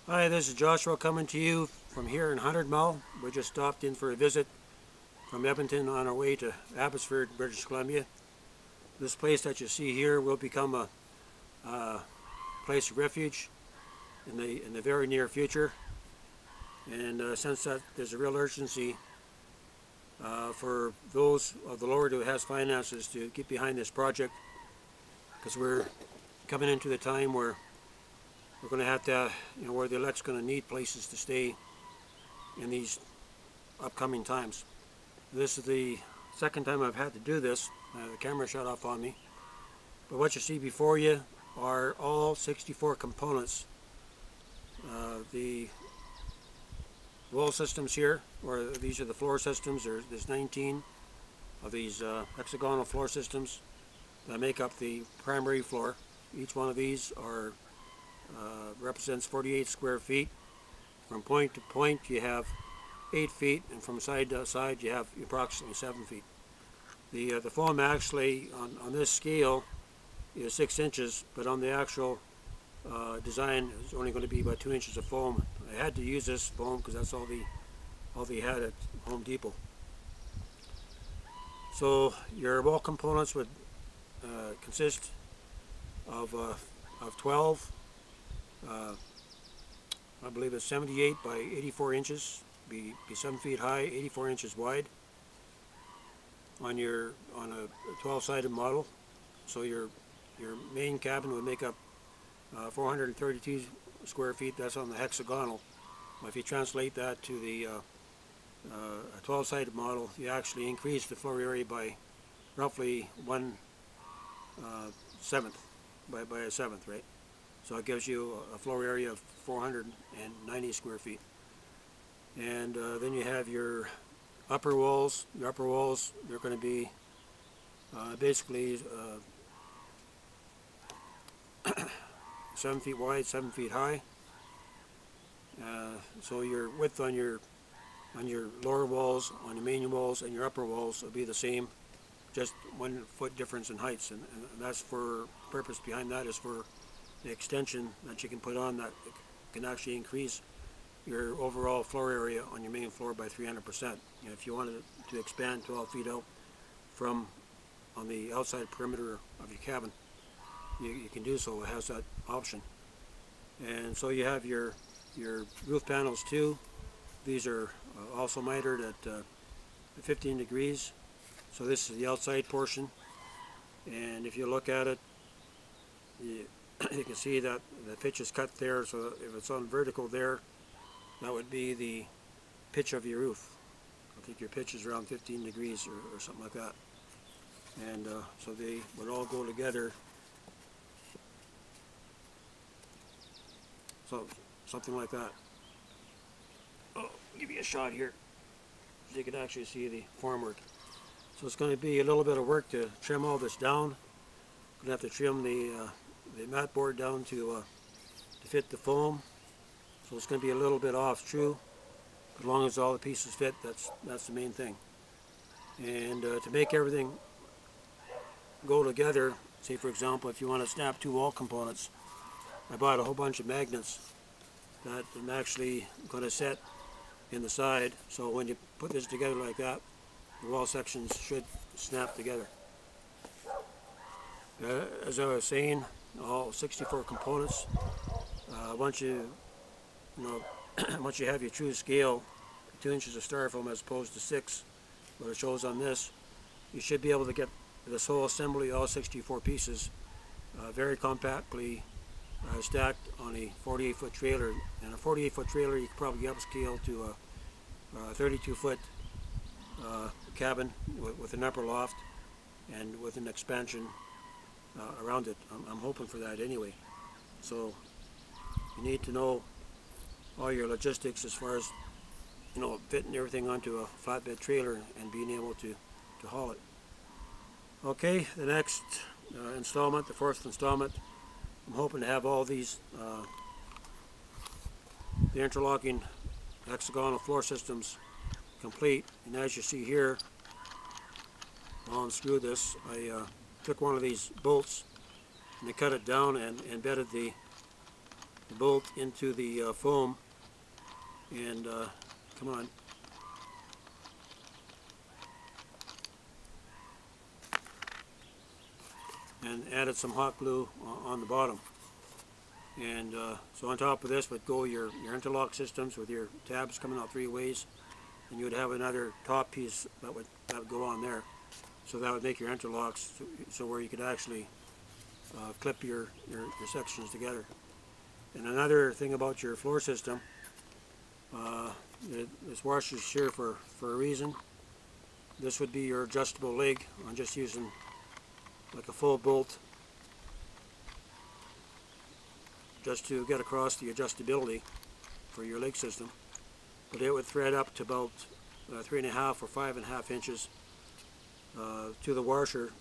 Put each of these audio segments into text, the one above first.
Hi, this is Joshua coming to you from here in 100 Mile. We just stopped in for a visit from Edmonton on our way to Abbotsford, British Columbia. This place that you see here will become a place of refuge in the very near future. And since that there's a real urgency for those of the Lord who has finances to get behind this project, because we're coming into the time where we're going to have to, where the elect's going to need places to stay in these upcoming times. This is the second time I've had to do this. The camera shut off on me. But what you see before you are all 64 components. The wall systems here, or these are the floor systems. There's 19 of these hexagonal floor systems that make up the primary floor. Each one of these represents 48 square feet. From point to point you have 8 feet, and from side to side you have approximately 7 feet. The foam actually on this scale is 6 inches, but on the actual design is only going to be about 2 inches of foam. I had to use this foam because that's all they had at Home Depot. So your wall components would consist of 12. I believe it's 78 by 84 inches, be 7 feet high, 84 inches wide on a 12-sided model. So your main cabin would make up 432 square feet. That's on the hexagonal. If you translate that to the 12-sided model, you actually increase the floor area by roughly 1/7, by a seventh, right? So it gives you a floor area of 490 square feet. And then you have your upper walls. Your upper walls, they're going to be basically 7 feet wide, 7 feet high. So your width on your lower walls, on your main walls, and your upper walls will be the same, just 1 foot difference in heights. And that's for purpose behind that is for the extension that you can put on that can actually increase your overall floor area on your main floor by 300%. If you wanted to expand 12 feet out from on the outside perimeter of your cabin, you can do so. It has that option. And so you have your roof panels too. These are also mitered at 15 degrees. So this is the outside portion. And if you look at it, you can see that the pitch is cut there, so if it's on vertical there, that would be the pitch of your roof. I think your pitch is around 15 degrees or something like that. And so they would all go together. So something like that. Oh, I'll give you a shot here so you can actually see the formwork. So it's going to be a little bit of work to trim all this down. Going to have to trim the mat board down to fit the foam. So it's going to be a little bit off, true. As long as all the pieces fit, that's the main thing. And to make everything go together, say for example, if you want to snap 2 wall components, I bought a whole bunch of magnets that I'm actually going to set in the side. So when you put this together like that, the wall sections should snap together. As I was saying, all 64 components. Once you once you have your true scale, 2 inches of styrofoam as opposed to 6, what it shows on this, you should be able to get this whole assembly, all 64 pieces, very compactly stacked on a 48-foot trailer. And a 48-foot trailer, you could probably upscale to a 32-foot cabin with an upper loft and with an expansion around it. I'm hoping for that anyway. So you need to know all your logistics as far as fitting everything onto a flatbed trailer and being able to haul it. Okay, the next installment, the 4th installment, I'm hoping to have all these the interlocking hexagonal floor systems complete. And as you see here, I'll unscrew this. I took one of these bolts and I cut it down and embedded the the bolt into the foam, and come on. And added some hot glue on the bottom. And so on top of this would go your interlock systems with your tabs coming out 3 ways, and you would have another top piece that would go on there. So that would make your interlocks so where you could actually clip your sections together. And another thing about your floor system, this washer's here for a reason. This would be your adjustable leg. I'm just using like a full bolt just to get across the adjustability for your leg system. But it would thread up to about 3.5 or 5.5 inches to the washer.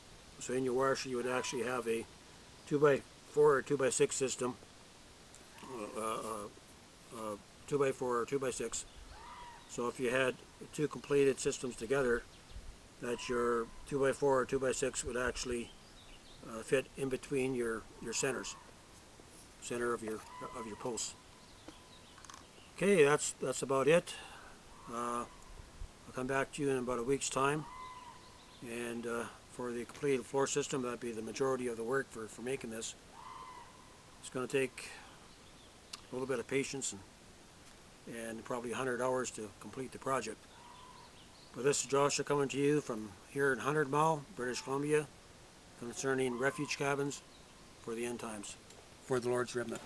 So in your washer you would actually have a 2x4 or 2x6 system, 2x4 or 2x6. So if you had 2 completed systems together, that your 2x4 or 2x6 would actually fit in between your center of your posts. Okay, that's about it. I'll come back to you in about a week's time, and for the completed floor system, that'd be the majority of the work for making this. It's going to take a little bit of patience and probably 100 hours to complete the project. But this is Joshua coming to you from here in 100 Mile, British Columbia, concerning refuge cabins for the end times, for the Lord's remnant.